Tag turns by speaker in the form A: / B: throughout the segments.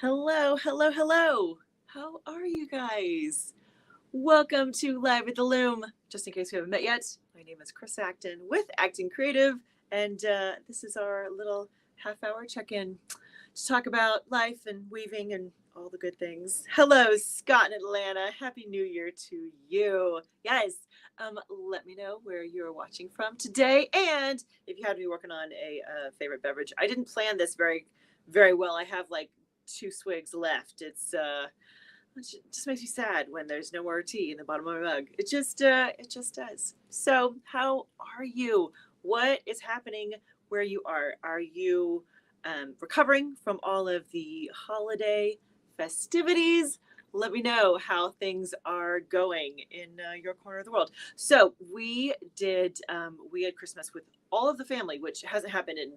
A: Hello, hello, hello. How are you guys? Welcome to Live at the Loom. Just in case we haven't met yet, my name is Chris Acton with Acting Creative, and this is our little half-hour check-in to talk about life and weaving and all the good things. Hello, Scott in Atlanta. Happy New Year to you. Guys, let me know where you're watching from today, and if you had to be working on a favorite beverage. I didn't plan this very well. I have like 2 swigs left. It just makes me sad when there's no more tea in the bottom of my mug. It just does. So how are you? What is happening where you are? Are you recovering from all of the holiday festivities? Let me know how things are going in your corner of the world. So we had Christmas with all of the family, which hasn't happened in,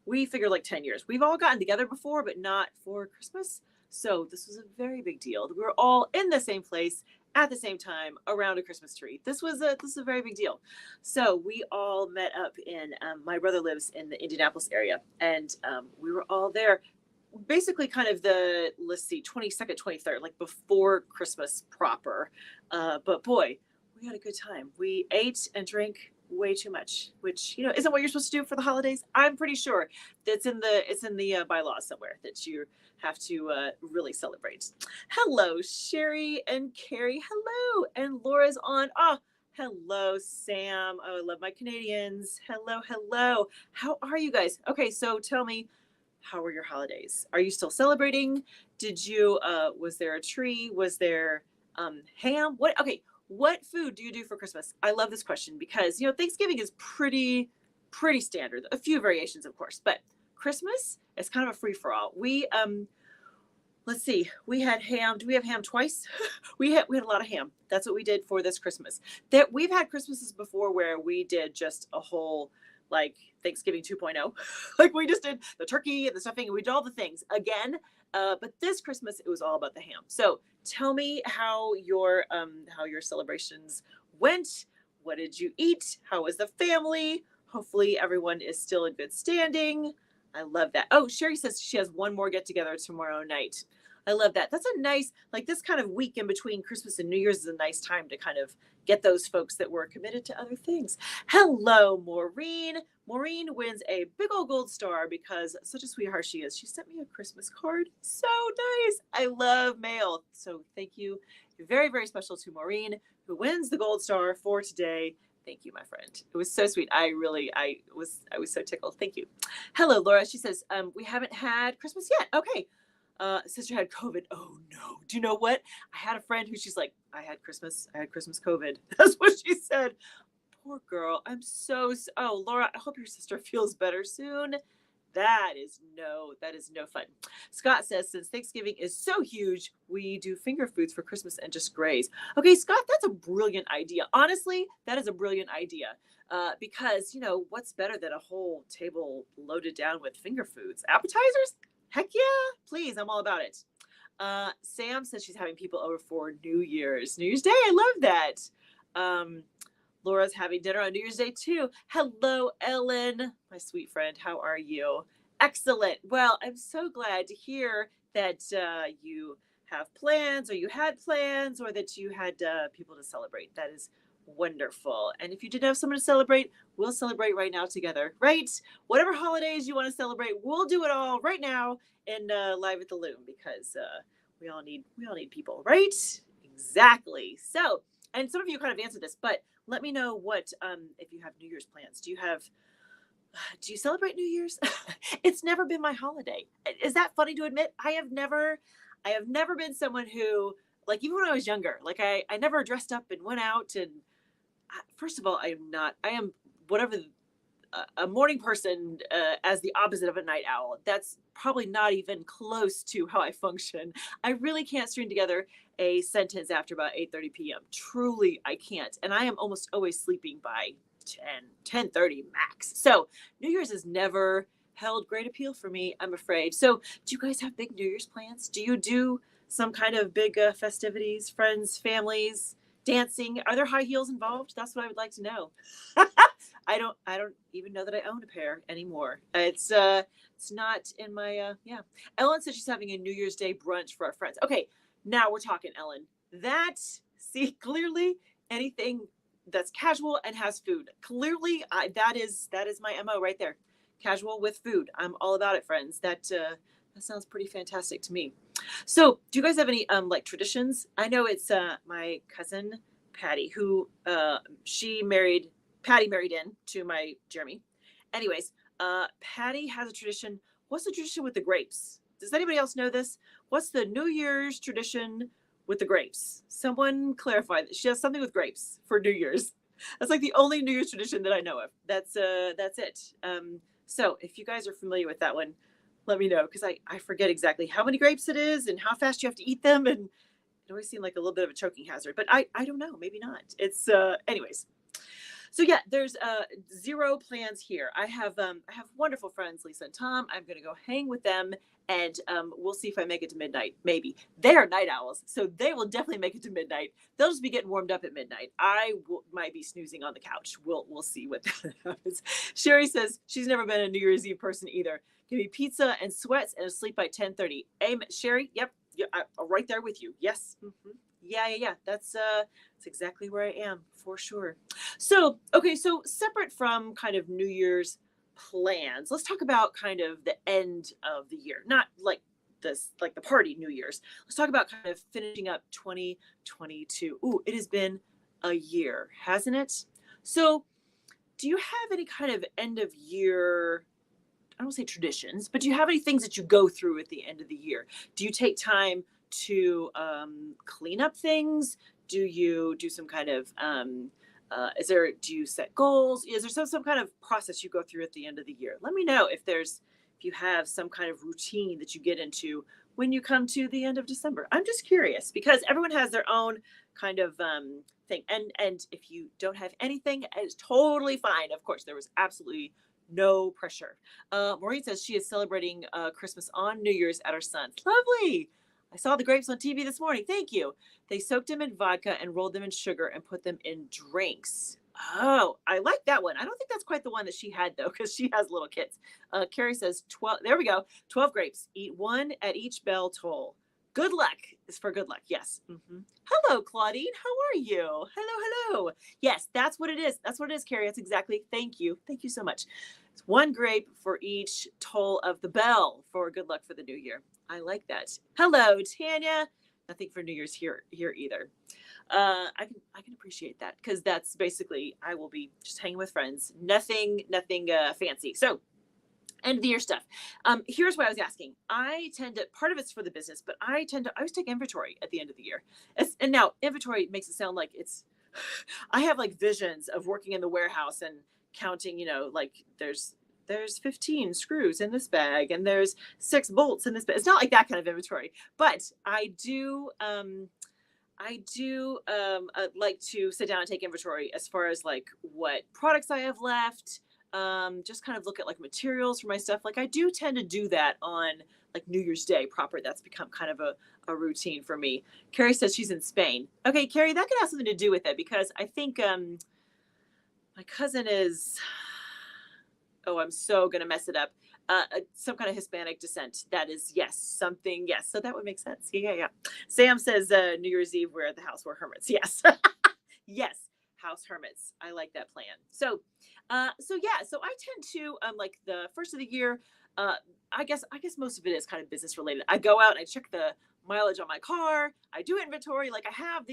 A: we figure, like 10 years. We've all gotten together before, but not for Christmas. So this was a very big deal. We were all in the same place at the same time around a Christmas tree. This was a very big deal. So we all met up in, my brother lives in the Indianapolis area, and we were all there basically kind of the, let's see, 22nd, 23rd, like before Christmas proper. But boy, we had a good time. We ate and drank way too much, which, isn't what you're supposed to do for the holidays. I'm pretty sure that's it's in the bylaws somewhere that you have to really celebrate. Hello, Sherry and Carrie. Hello, and Laura's on. Oh, hello, Sam. Oh, I love my Canadians. Hello, hello. How are you guys? Okay, so tell me, how were your holidays? Are you still celebrating? Did you was there a tree? Was there ham? What food do you do for Christmas? I love this question because, Thanksgiving is pretty standard. A few variations, of course, but Christmas is kind of a free for all. We let's see, we had ham. Do we have ham twice? we had a lot of ham. That's what we did for this Christmas. That we've had Christmases before where we did just a whole like Thanksgiving 2.0. Like we just did the turkey and the stuffing and we did all the things again. But this Christmas, it was all about the ham. So tell me how your celebrations went. What did you eat? How was the family? Hopefully everyone is still in good standing. I love that. Oh, Sherry says she has one more get together tomorrow night. I love that. That's a nice, like this kind of week in between Christmas and New Year's is a nice time to kind of get those folks that were committed to other things. Hello, Maureen. Maureen wins a big old gold star because such a sweetheart she is. She sent me a Christmas card. So nice. I love mail. So thank you. Very, very special to Maureen, who wins the gold star for today. Thank you, my friend. It was so sweet. I was so tickled. Thank you. Hello, Laura. She says, we haven't had Christmas yet. Okay. Sister had COVID. Oh no. Do you know what? I had a friend who she's like, I had Christmas COVID. That's what she said. Poor girl. Oh, Laura, I hope your sister feels better soon. That is no fun. Scott says, since Thanksgiving is so huge, we do finger foods for Christmas and just graze. Okay, Scott, that's a brilliant idea. Honestly, that is a brilliant idea. Because, what's better than a whole table loaded down with finger foods? Appetizers? Heck yeah, please, I'm all about it. Sam says she's having people over for New Year's Day. I love that. Laura's having dinner on New Year's Day too. Hello, Ellen, my sweet friend. How are you? Excellent. Well, I'm so glad to hear that you have plans, or you had plans, or that you had people to celebrate. That is wonderful. And if you didn't have someone to celebrate, we'll celebrate right now together, right? Whatever holidays you want to celebrate, we'll do it all right now in Live at the Loom, because we all need people, right? Exactly. So, and some of you kind of answered this, but let me know what if you have New Year's plans. Do you celebrate New Year's? It's never been my holiday. Is that funny to admit? I have never been someone who, like, even when I was younger, like I never dressed up and went out. And first of all, I am whatever, a morning person as the opposite of a night owl. That's probably not even close to how I function. I really can't string together a sentence after about 8:30 p.m. Truly, I can't. And I am almost always sleeping by 10:30 max. So New Year's has never held great appeal for me, I'm afraid. So do you guys have big New Year's plans? Do you do some kind of big festivities, friends, families, dancing? Are there high heels involved? That's what I would like to know. I don't even know that I own a pair anymore. It's not in my yeah. Ellen says she's having a New Year's Day brunch for our friends. Okay, now we're talking, Ellen. That, see, clearly anything that's casual and has food. Clearly, that is my MO right there. Casual with food. I'm all about it, friends. That sounds pretty fantastic to me. So, do you guys have any like traditions? I know it's my cousin Patty who Patty married in to my Jeremy. Anyways, Patty has a tradition. What's the tradition with the grapes? Does anybody else know this? What's the New Year's tradition with the grapes? Someone clarify that. She has something with grapes for New Year's. That's like the only New Year's tradition that I know of. That's it. So if you guys are familiar with that one, let me know, because I forget exactly how many grapes it is and how fast you have to eat them, and it always seemed like a little bit of a choking hazard. But I don't know, maybe not. It's anyways. So yeah, there's zero plans here. I have wonderful friends, Lisa and Tom. I'm gonna go hang with them, and we'll see if I make it to midnight. Maybe they are night owls, so they will definitely make it to midnight. They'll just be getting warmed up at midnight. Might be snoozing on the couch. We'll see what happens. Sherry says she's never been a New Year's Eve person either. Give me pizza and sweats and sleep by 10:30. Amen, Sherry. Yep, I'm right there with you. Yes. Mm-hmm. Yeah. That's exactly where I am for sure. So, okay, so separate from kind of New Year's plans, let's talk about kind of the end of the year. Not like this, like the party New Year's. Let's talk about kind of finishing up 2022. Ooh, it has been a year, hasn't it? So, do you have any kind of end of year, I don't say traditions, but do you have any things that you go through at the end of the year? Do you take time to clean up things? Do you do some kind of do you set goals? Is there some kind of process you go through at the end of the year? Let me know if you have some kind of routine that you get into when you come to the end of December. I'm just curious, because everyone has their own kind of thing, and if you don't have anything, it's totally fine. Of course, there was absolutely no pressure. Maureen says she is celebrating Christmas on New Year's at her son's. Lovely. I saw the grapes on TV this morning. Thank you. They soaked them in vodka and rolled them in sugar and put them in drinks. Oh, I like that one. I don't think that's quite the one that she had, though, because she has little kids. Carrie says 12. There we go. 12 grapes. Eat one at each bell toll. Good luck is for good luck. Yes. Mm-hmm. Hello, Claudine. How are you? Hello. Yes, that's what it is. That's what it is, Carrie. That's exactly. Thank you. Thank you so much. It's one grape for each toll of the bell for good luck for the new year. I like that. Hello, Tanya. Nothing for New Year's here either. I can appreciate that, because that's basically, I will be just hanging with friends. Nothing fancy. So, end of the year stuff. Here's what I was asking. I tend to, part of it's for the business, but I always take inventory at the end of the year. And now inventory makes it sound like it's, I have like visions of working in the warehouse and counting, like there's 15 screws in this bag and there's 6 bolts in this bag. It's not like that kind of inventory, but I do like to sit down and take inventory as far as like what products I have left. Just kind of look at like materials for my stuff. Like I do tend to do that on like New Year's Day proper. That's become kind of a routine for me. Carrie says she's in Spain. Okay, Carrie, that could have something to do with it, because I think my cousin is, oh, I'm so going to mess it up. Some kind of Hispanic descent. That is, yes, something. Yes. So that would make sense. Yeah. Sam says New Year's Eve, we're at the house, we're hermits. Yes. Yes. House hermits. I like that plan. So I tend to, like the first of the year, I guess most of it is kind of business related. I go out and I check the mileage on my car. I do inventory. Like I have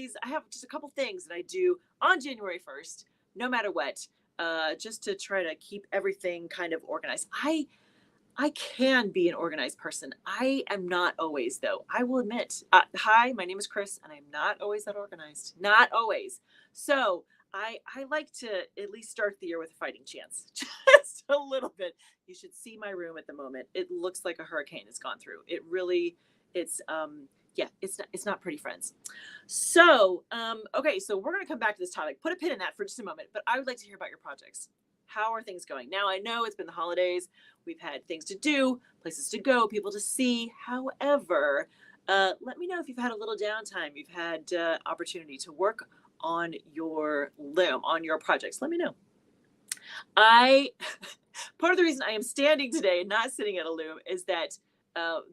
A: just a couple things that I do on January 1st, no matter what, just to try to keep everything kind of organized. I can be an organized person. I am not always, though. I will admit. Hi, my name is Chris, and I'm not always that organized. Not always. So I like to at least start the year with a fighting chance, just a little bit. You should see my room at the moment. It looks like a hurricane has gone through. It's not pretty, friends. So, okay, so we're going to come back to this topic. Put a pin in that for just a moment, but I would like to hear about your projects. How are things going? Now, I know it's been the holidays. We've had things to do, places to go, people to see. However, let me know if you've had a little downtime. You've had opportunity to work on your Loom, on your projects. Let me know. I part of the reason I am standing today and not sitting at a loom is that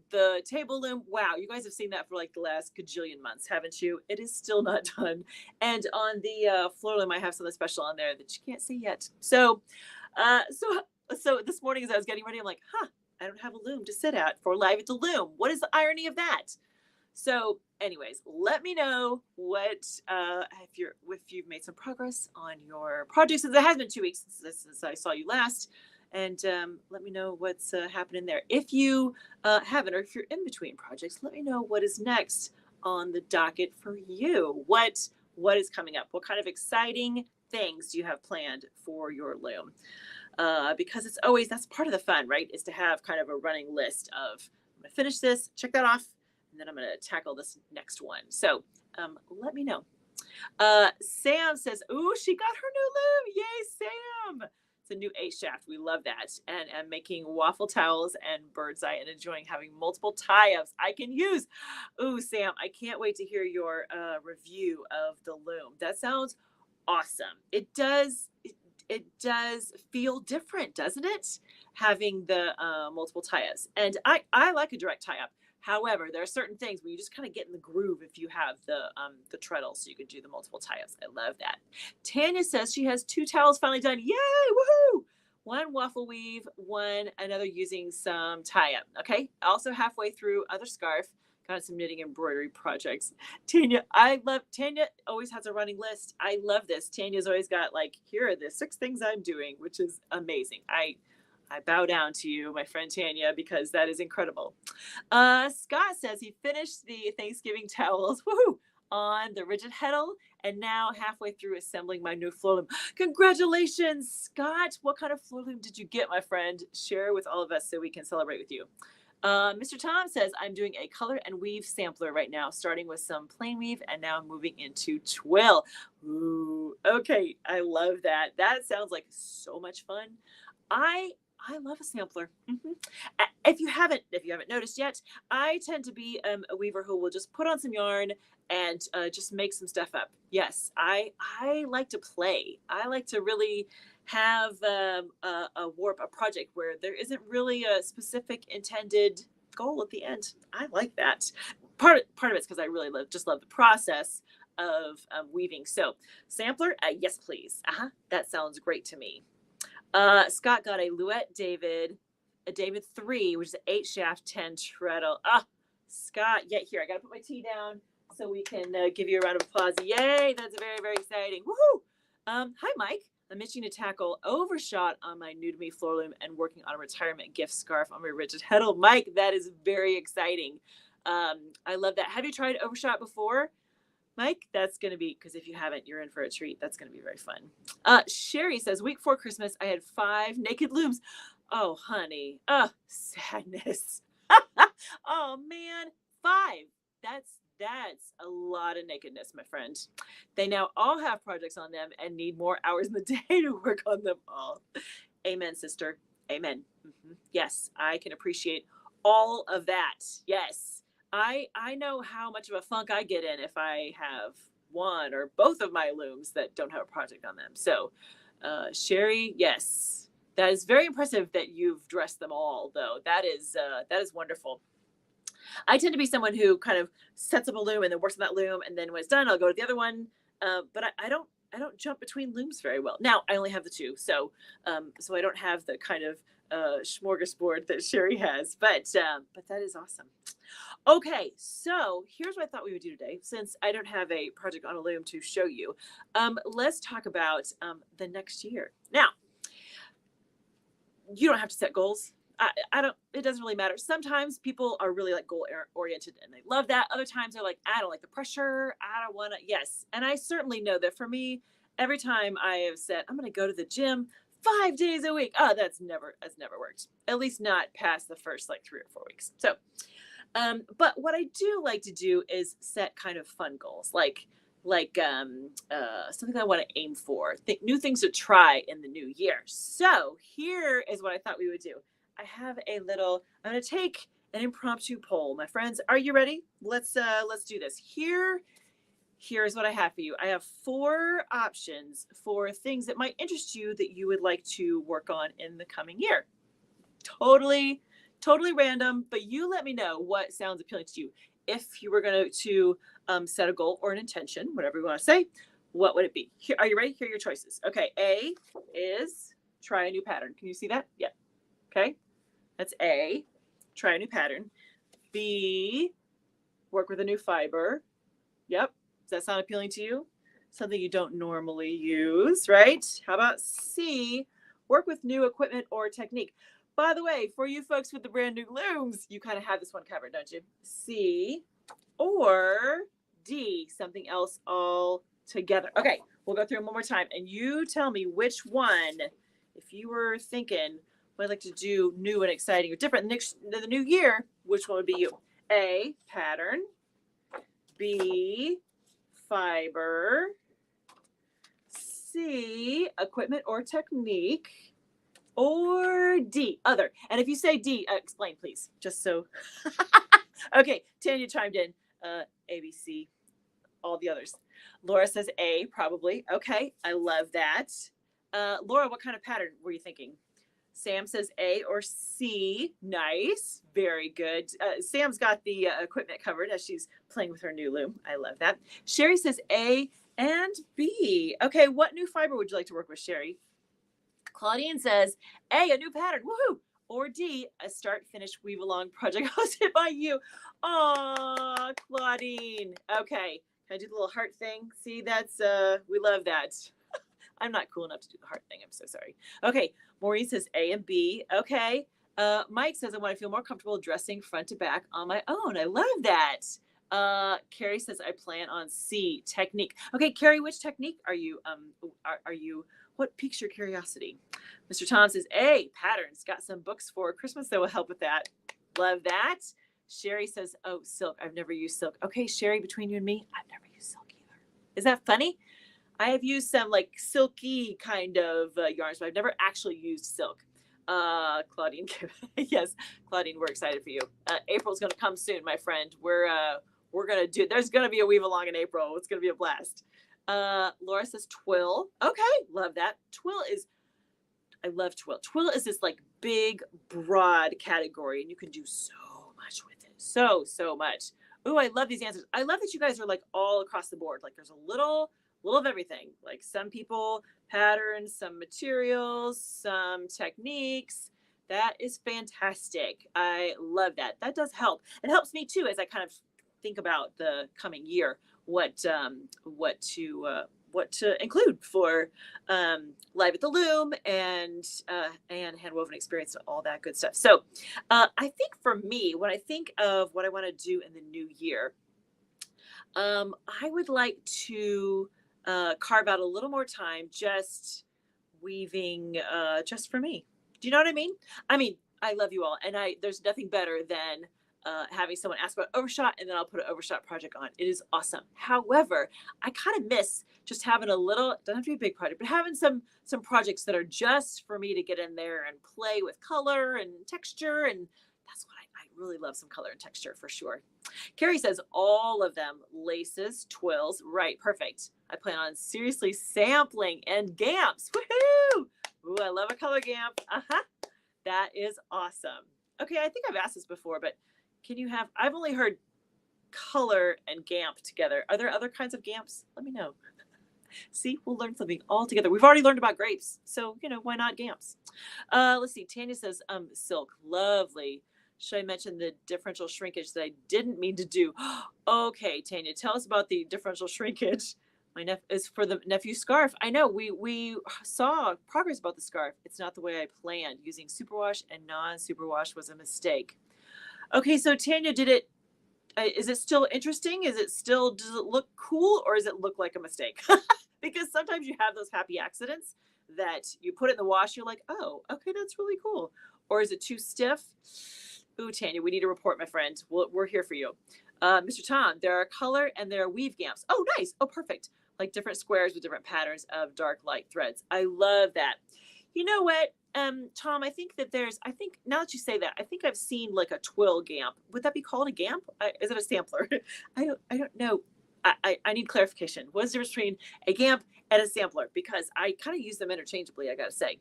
A: the table loom, wow, you guys have seen that for like the last gajillion months, haven't you? It is still not done. And on the floor loom, I have something special on there that you can't see yet. Uh, so, so this morning as I was getting ready, I'm like, huh, I don't have a loom to sit at for Live at the Loom. What is the irony of that? So, anyways, let me know what if you've made some progress on your project, since it has been 2 weeks since I saw you last, and let me know what's happening there. If you haven't, or if you're in between projects, let me know what is next on the docket for you. What is coming up? What kind of exciting things do you have planned for your loom? Because it's always, that's part of the fun, right? Is to have kind of a running list of, I'm going to finish this, check that off, and then I'm going to tackle this next one. So let me know. Sam says, ooh, she got her new loom. Yay, Sam. It's a new 8-shaft. We love that. And I'm making waffle towels and bird's eye and enjoying having multiple tie-ups I can use. Ooh, Sam, I can't wait to hear your review of the loom. That sounds awesome. It does feel different, doesn't it? Having the multiple tie-ups. And I like a direct tie-up. However, there are certain things where you just kind of get in the groove if you have the treadle, so you can do the multiple tie-ups. I love that. Tanya says she has 2 towels finally done. Yay! Woohoo! One waffle weave, another using some tie-up. Okay. Also halfway through other scarf. Got some knitting embroidery projects. Tanya always has a running list. I love this. Tanya's always got like, here are the 6 things I'm doing, which is amazing. I bow down to you, my friend Tanya, because that is incredible. Scott says he finished the Thanksgiving towels on the rigid heddle and now halfway through assembling my new floor loom. Congratulations, Scott. What kind of floor loom did you get, my friend? Share with all of us so we can celebrate with you. Mr. Tom says, I'm doing a color and weave sampler right now, starting with some plain weave and now moving into twill. Ooh, okay. I love that. That sounds like so much fun. I love a sampler. Mm-hmm. If you haven't noticed yet, I tend to be a weaver who will just put on some yarn and just make some stuff up. Yes, I like to play. I like to really have a project where there isn't really a specific intended goal at the end. I like that. Part of it's because I really love the process of weaving. So sampler, yes, please. That sounds great to me. Scott got a Louette David 3, which is an 8-shaft 10 treadle. Scott, here, I got to put my tea down so we can give you a round of applause. Yay, that's very, very exciting. Woohoo! Hi, Mike. I'm itching to tackle overshot on my new to me floor loom and working on a retirement gift scarf on my rigid heddle. Mike, that is very exciting. I love that. Have you tried overshot before? Mike, that's going to be, because if you haven't, you're in for a treat. That's going to be very fun. Sherry says, week 4 Christmas, I had 5 naked looms. Oh, honey. Sadness. Oh, man. 5. That's a lot of nakedness, my friend. They now all have projects on them and need more hours in the day to work on them all. Amen, sister. Amen. Mm-hmm. Yes, I can appreciate all of that. Yes. I know how much of a funk I get in if I have one or both of my looms that don't have a project on them. So, Sherry, yes, that is very impressive that you've dressed them all, though. That is wonderful. I tend to be someone who kind of sets up a loom and then works on that loom, and then when it's done, I'll go to the other one. But I don't jump between looms very well. Now I only have the 2, so I don't have the kind of smorgasbord that Sherry has. But that is awesome. Okay, so here's what I thought we would do today. Since I don't have a project on a loom to show you, let's talk about the next year. Now, you don't have to set goals. It doesn't really matter. Sometimes people are really like goal oriented and they love that. Other times they're like, I don't like the pressure. I don't want to. Yes. And I certainly know that for me, every time I have said, I'm going to go to the gym 5 days a week. That's never worked. At least not past the first like 3 or 4 weeks. So, but what I do like to do is set kind of fun goals, like something I want to aim for, new things to try in the new year. So here is what I thought we would do. I have I'm going to take an impromptu poll. My friends, are you ready? Let's do this. here's what I have for you. I have 4 options for things that might interest you that you would like to work on in the coming year. Totally random, but you let me know what sounds appealing to you. If you were going to set a goal or an intention, whatever you want to say, what would it be? Here, are you ready? Here are your choices. Okay, A is try a new pattern. Can you see that? Yeah. Okay, that's A, try a new pattern. B, work with a new fiber. Yep. Does that sound appealing to you? Something you don't normally use, right? How about C, work with new equipment or technique? By the way, for you folks with the brand new looms, you kind of have this one covered, don't you? C or D, something else all together. Okay, we'll go through them one more time, and you tell me which one, if you were thinking, what I'd like to do new and exciting or different next the new year, which one would be you? A, pattern. B, fiber. C, equipment or technique. Or D, other. And if you say D, explain, please, just so. Okay, Tanya chimed in. A, B, C, all the others. Laura says A, probably. Okay, I love that. Laura, what kind of pattern were you thinking? Sam says A or C. Nice. Very good. Sam's got the equipment covered as she's playing with her new loom. I love that. Sherry says A and B. Okay, what new fiber would you like to work with, Sherry? Claudine says A, a new pattern. Woohoo! Or D, a start, finish, weave along project hosted by you. Aw, Claudine. Okay, can I do the little heart thing? See, that's, we love that. I'm not cool enough to do the heart thing. I'm so sorry. Okay, Maureen says A and B. Okay. Mike says I want to feel more comfortable dressing front to back on my own. I love that. Carrie says I plan on C, technique. Okay, Carrie, which technique are you what piques your curiosity? Mr. Tom says A, patterns. Got some books for Christmas that will help with that. Love that. Sherry says, oh, silk. I've never used silk. Okay, Sherry, between you and me, I've never used silk either. Is that funny? I have used some like silky kind of yarns, but I've never actually used silk. Claudine, yes, Claudine, we're excited for you. April's going to come soon, my friend. We're going to do, there's going to be a weave along in April. It's going to be a blast. Laura says twill. Okay, love that. I love twill. Twill is this like big, broad category, and you can do so much with it. So much. Oh, I love these answers. I love that you guys are like all across the board. Like there's a little of everything. Like some people, patterns, some materials, some techniques. That is fantastic. I love that. That does help. It helps me too as I kind of think about the coming year, what to include for Live at the Loom and handwoven experience and all that good stuff. So I think for me, when I think of what I want to do in the new year, I would like to carve out a little more time just weaving just for me. Do you know what I mean? I mean, I love you all, and there's nothing better than having someone ask about overshot, and then I'll put an overshot project on. It is awesome. However, I kind of miss just having a little, doesn't have to be a big project, but having some projects that are just for me to get in there and play with color and texture. And that's what I really love, some color and texture for sure. Carrie says all of them, laces, twills. Right, perfect. I plan on seriously sampling and gamps. Woohoo! Ooh, I love a color gamp. That is awesome. Okay, I think I've asked this before, but can you have, I've only heard color and gamp together. Are there other kinds of gamps? Let me know. See, we'll learn something all together. We've already learned about grapes, so, why not gamps? Let's see. Tanya says, silk. Lovely. Should I mention the differential shrinkage that I didn't mean to do? Okay, Tanya, tell us about the differential shrinkage. My is for the nephew scarf. I know we saw progress about the scarf. It's not the way I planned. Using superwash and non-superwash was a mistake. Okay, so Tanya, is it still interesting? Does it look cool, or does it look like a mistake? Because sometimes you have those happy accidents that you put it in the wash, you're like, oh, okay, that's really cool. Or is it too stiff? Ooh, Tanya, we need a report, my friend. We're here for you. Mr. Tom, there are color and there are weave gamps. Oh, nice. Oh, perfect. Like different squares with different patterns of dark light threads. I love that. You know what, Tom, I think now that you say that, I think I've seen like a twill gamp. Would that be called a gamp? Is it a sampler? I don't know. I need clarification. What's the difference between a GAMP and a sampler? Because I kind of use them interchangeably, I gotta say.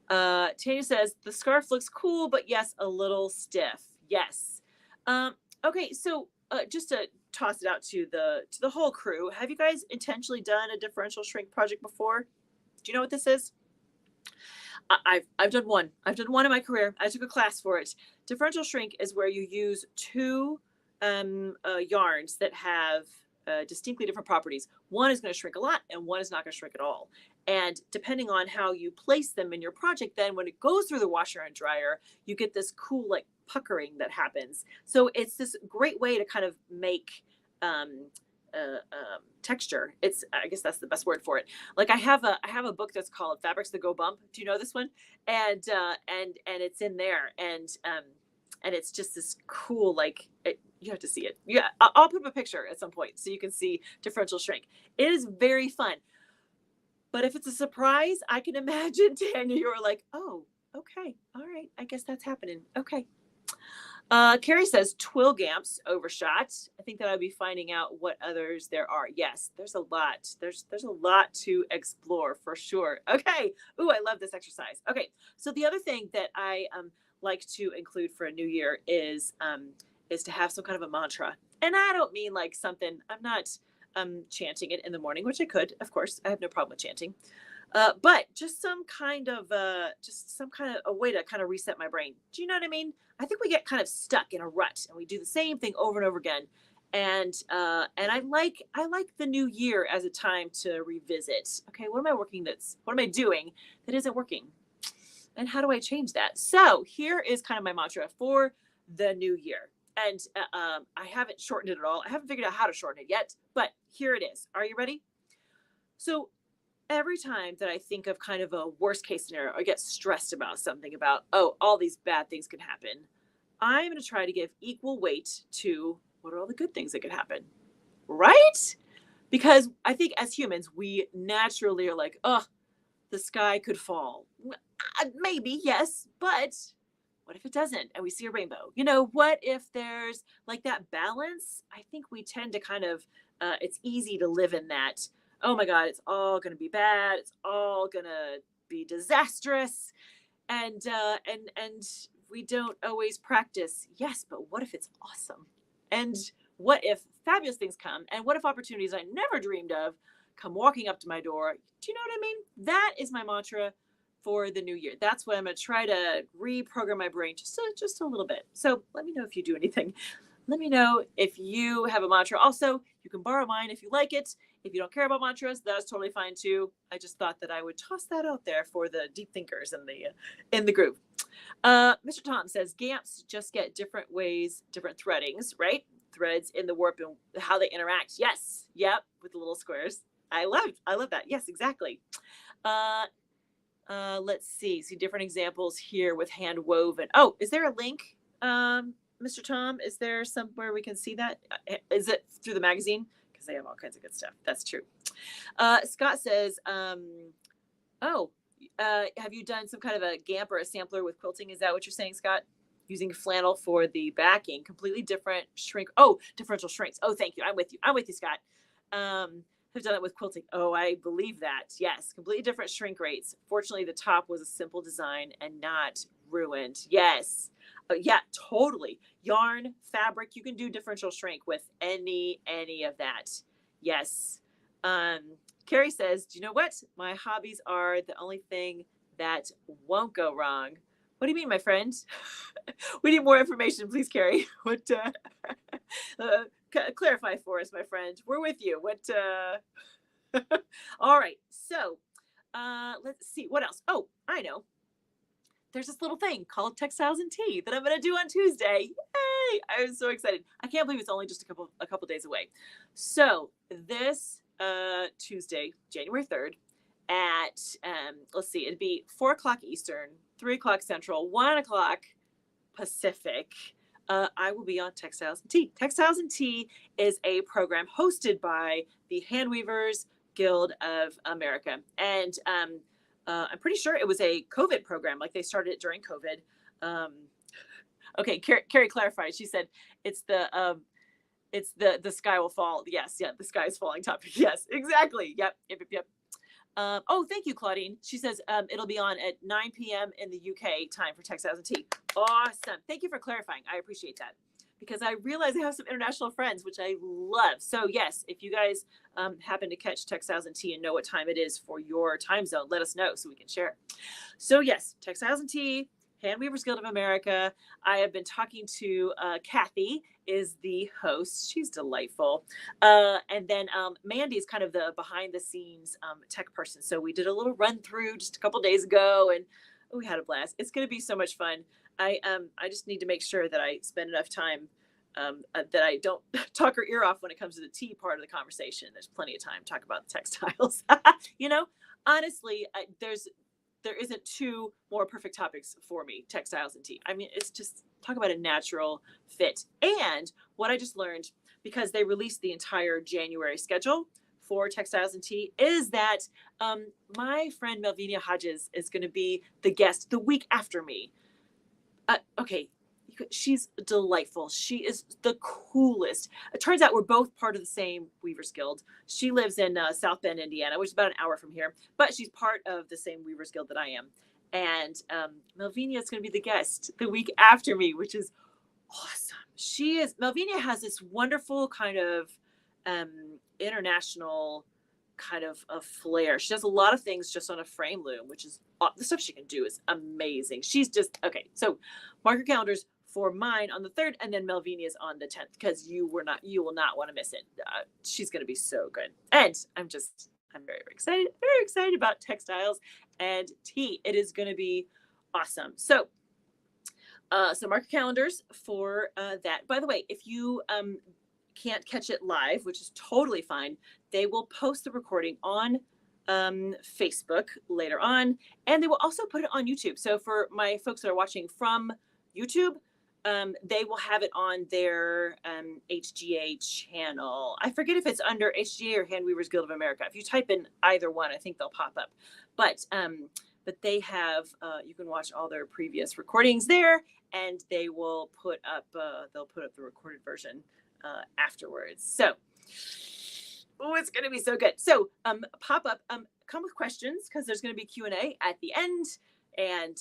A: Tanya says, the scarf looks cool, but yes, a little stiff. Yes. Okay, so just to toss it out to the whole crew, have you guys intentionally done a differential shrink project before? Do you know what this is? I've done one. I've done one in my career. I took a class for it. Differential shrink is where you use two yarns that have distinctly different properties. One is going to shrink a lot and one is not going to shrink at all. And depending on how you place them in your project, then when it goes through the washer and dryer, you get this cool like puckering that happens. So it's this great way to kind of make texture. I guess that's the best word for it. Like I have a book that's called Fabrics That Go Bump. Do you know this one? And it's in there, and it's just this cool, like you have to see it. Yeah, I'll put up a picture at some point so you can see differential shrink. It is very fun. But if it's a surprise, I can imagine, Tanya, you're like, oh, okay, all right, I guess that's happening. Okay. Carrie says twill gamps overshot. I think that I'll be finding out what others there are. Yes, there's a lot. There's a lot to explore for sure. Okay. Ooh, I love this exercise. Okay. So the other thing that I like to include for a new year is to have some kind of a mantra. And I don't mean like something, I'm not chanting it in the morning, which I could, of course. I have no problem with chanting. But just some kind of a way to kind of reset my brain. Do you know what I mean? I think we get kind of stuck in a rut and we do the same thing over and over again. And I like the new year as a time to revisit. Okay, what am I doing that isn't working? And how do I change that? So here is kind of my mantra for the new year. And I haven't shortened it at all. I haven't figured out how to shorten it yet, but here it is. Are you ready? So every time that I think of kind of a worst case scenario, I get stressed about something about, oh, all these bad things can happen. I'm going to try to give equal weight to what are all the good things that could happen, right? Because I think as humans, we naturally are like, oh, the sky could fall. Maybe, yes, but what if it doesn't and we see a rainbow? You know, what if there's like that balance? I think we tend to kind of, it's easy to live in that, oh my God, it's all going to be bad. It's all going to be disastrous. And we don't always practice, yes, but what if it's awesome? And what if fabulous things come? And what if opportunities I never dreamed of come walking up to my door? Do you know what I mean? That is my mantra for the new year. That's what I'm going to try to reprogram my brain just a little bit. So let me know if you do anything. Let me know if you have a mantra. Also, you can borrow mine if you like it. If you don't care about mantras, that's totally fine too. I just thought that I would toss that out there for the deep thinkers in the group. Mr. Tom says GAMPs just get different ways, different threadings, right? Threads in the warp and how they interact. Yes. Yep. With the little squares. I love that. Yes, exactly. Let's see different examples here with hand woven. Oh, is there a link? Mr. Tom, is there somewhere we can see that? Is it through the magazine? Because they have all kinds of good stuff. That's true. Scott says, have you done some kind of a GAMP or a sampler with quilting? Is that what you're saying, Scott? Using flannel for the backing, completely different shrink. Oh, differential shrinks. Oh, thank you. I'm with you, Scott. Have done it with quilting. Oh, I believe that. Yes, completely different shrink rates. Fortunately, the top was a simple design and not ruined. Yes. Yeah, totally. Yarn, fabric, you can do differential shrink with any of that. Yes. Carrie says, do you know what? My hobbies are the only thing that won't go wrong. What do you mean, my friend? We need more information, please, Carrie. What? Clarify for us, my friend. We're with you. What? All right. So let's see. What else? Oh, I know. There's this little thing called Textiles and Tea that I'm going to do on Tuesday. Yay! I'm so excited. I can't believe it's only just a couple days away. So this Tuesday, January 3rd at, let's see, it'd be 4:00 Eastern, 3:00 Central, 1:00 Pacific. I will be on Textiles and Tea. Textiles and Tea is a program hosted by the Handweavers Guild of America. And I'm pretty sure it was a COVID program, like they started it during COVID. Okay, Carrie clarified. She said it's It's the sky will fall. Yes, yeah, the sky is falling topic. Yes, exactly. Yep. Oh, thank you, Claudine. She says it'll be on at 9 p.m. in the UK time for Textiles and Tea. Awesome. Thank you for clarifying. I appreciate that because I realize I have some international friends, which I love. So yes, if you guys happen to catch Textiles and Tea and know what time it is for your time zone, let us know so we can share. So yes, Textiles and Tea, Hand Weavers Guild of America. I have been talking to Kathy, is the host. She's delightful. And then Mandy is kind of the behind the scenes tech person. So we did a little run through just a couple days ago and we had a blast. It's going to be so much fun. I just need to make sure that I spend enough time that I don't talk her ear off when it comes to the tea part of the conversation. There's plenty of time to talk about the textiles. Honestly, there isn't two more perfect topics for me, textiles and tea. I mean, it's just talk about a natural fit. And what I just learned, because they released the entire January schedule for Textiles and Tea, is that my friend Melvina Hodges is going to be the guest the week after me. Okay, she's delightful. She is the coolest. It turns out we're both part of the same Weavers Guild. She lives in South Bend, Indiana, which is about an hour from here, but she's part of the same Weavers Guild that I am. And Melvina is going to be the guest the week after me, which is awesome. Melvina has this wonderful kind of international kind of a flair. She does a lot of things just on a frame loom, which is the stuff she can do is amazing. She's just okay. So mark your calendars for mine on the 3rd, and then Melvinia's on the 10th, because you will not want to miss it. She's going to be so good. And I'm very, very excited about textiles and tea. It is going to be awesome. So mark your calendars for that. By the way, if you can't catch it live, which is totally fine, they will post the recording on Facebook later on, and they will also put it on YouTube. So for my folks that are watching from YouTube, they will have it on their HGA channel. I forget if it's under HGA or Hand Weavers Guild of America. If you type in either one, I think they'll pop up. But they have you can watch all their previous recordings there, and they will put up the recorded version afterwards. So it's going to be so good. So pop up, come with questions, because there's going to be Q&A at the end. And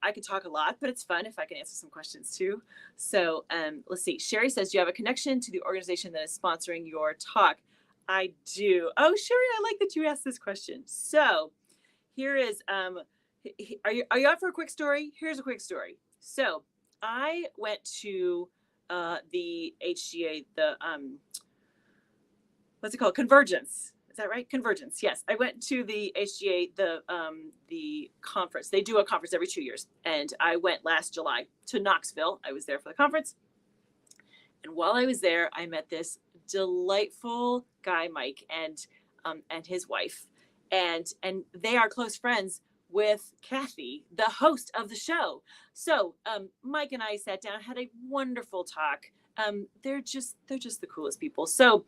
A: I can talk a lot, but it's fun if I can answer some questions too. So let's see. Sherry says, do you have a connection to the organization that is sponsoring your talk? I do. Oh, Sherry, I like that you asked this question. So here is, are you out for a quick story? Here's a quick story. So I went to the HGA, what's it called? Convergence. Is that right? Convergence. Yes. I went to the HGA, the conference. They do a conference every 2 years. And I went last July to Knoxville. I was there for the conference. And while I was there, I met this delightful guy, Mike, and his wife. And they are close friends with Kathy, the host of the show. So Mike and I sat down, had a wonderful talk. They're just the coolest people. So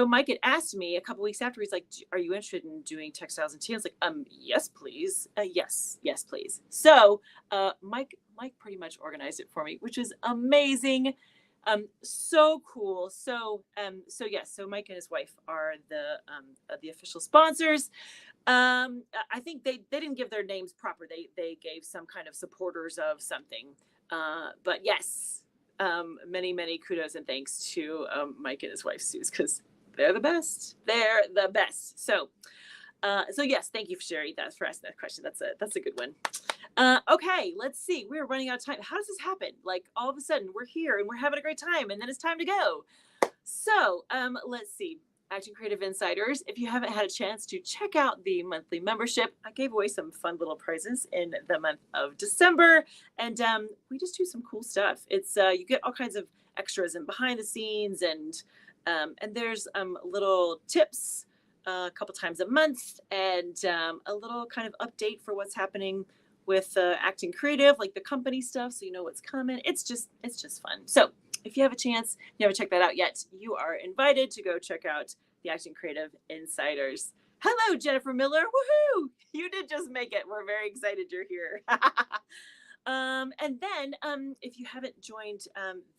A: Mike had asked me a couple weeks after, he's like, are you interested in doing Textiles and Tea? I was like, yes, please. Yes, please. So Mike pretty much organized it for me, which is amazing. So cool. So yes, so Mike and his wife are the official sponsors. I think they didn't give their names proper. They gave some kind of supporters of something. But yes, many kudos and thanks to Mike and his wife Suze, because they're the best. They're the best. So yes, thank you, Sherry, for asking that question. That's a good one. Okay, let's see. We're running out of time. How does this happen? Like all of a sudden we're here and we're having a great time, and then it's time to go. So let's see. Acting Creative Insiders, if you haven't had a chance to check out the monthly membership, I gave away some fun little prizes in the month of December, and we just do some cool stuff. It's you get all kinds of extras and behind the scenes, and there's little tips a couple times a month, and a little kind of update for what's happening with Acting Creative, like the company stuff, so you know what's coming. It's just fun. So if you have a chance, you haven't checked that out yet, you are invited to go check out the Acting Creative Insiders. Hello, Jennifer Miller. Woohoo! You did just make it. We're very excited you're here. And then if you haven't joined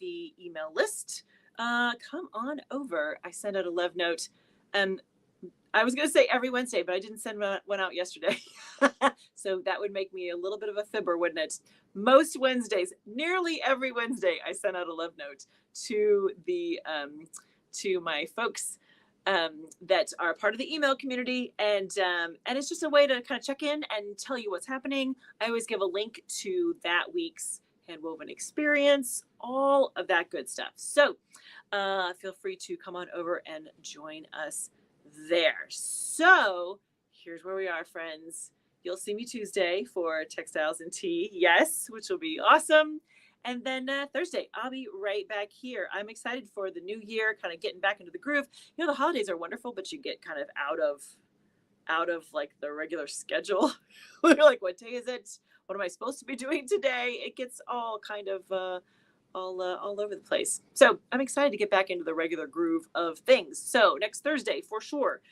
A: the email list, come on over. I sent out a love note. Um, I was going to say every Wednesday, but I didn't send one out yesterday. So that would make me a little bit of a fibber, wouldn't it? Most Wednesdays, nearly every Wednesday, I send out a love note to the to my folks that are part of the email community, and it's just a way to kind of check in and tell you what's happening. I always give a link to that week's handwoven experience, all of that good stuff. So feel free to come on over and join us there. So here's where we are, friends. You'll see me Tuesday for Textiles and Tea, yes, which will be awesome. And then Thursday, I'll be right back here. I'm excited for the new year, kind of getting back into the groove. You know, the holidays are wonderful, but you get kind of out of like the regular schedule. You're like, what day is it? What am I supposed to be doing today? It gets all kind of all over the place. So I'm excited to get back into the regular groove of things. So next Thursday, for sure,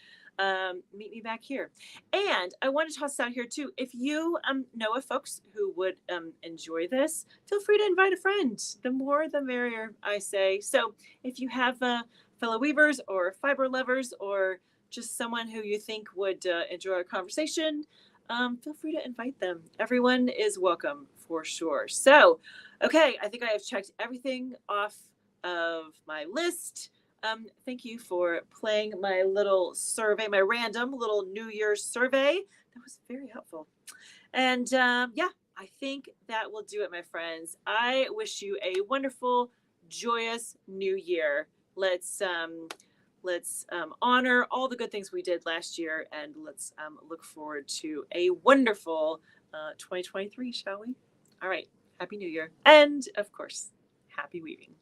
A: meet me back here. And I want to toss out here too, if you know of folks who would enjoy this, feel free to invite a friend. The more the merrier, I say. So if you have fellow weavers or fiber lovers or just someone who you think would enjoy our conversation, feel free to invite them. Everyone is welcome for sure. So, okay, I think I have checked everything off of my list. Thank you for playing my little survey, my random little New Year's survey. That was very helpful. And yeah, I think that will do it, my friends. I wish you a wonderful, joyous new year. Let's honor all the good things we did last year, and let's look forward to a wonderful 2023, shall we? All right. Happy New Year. And of course, happy weaving.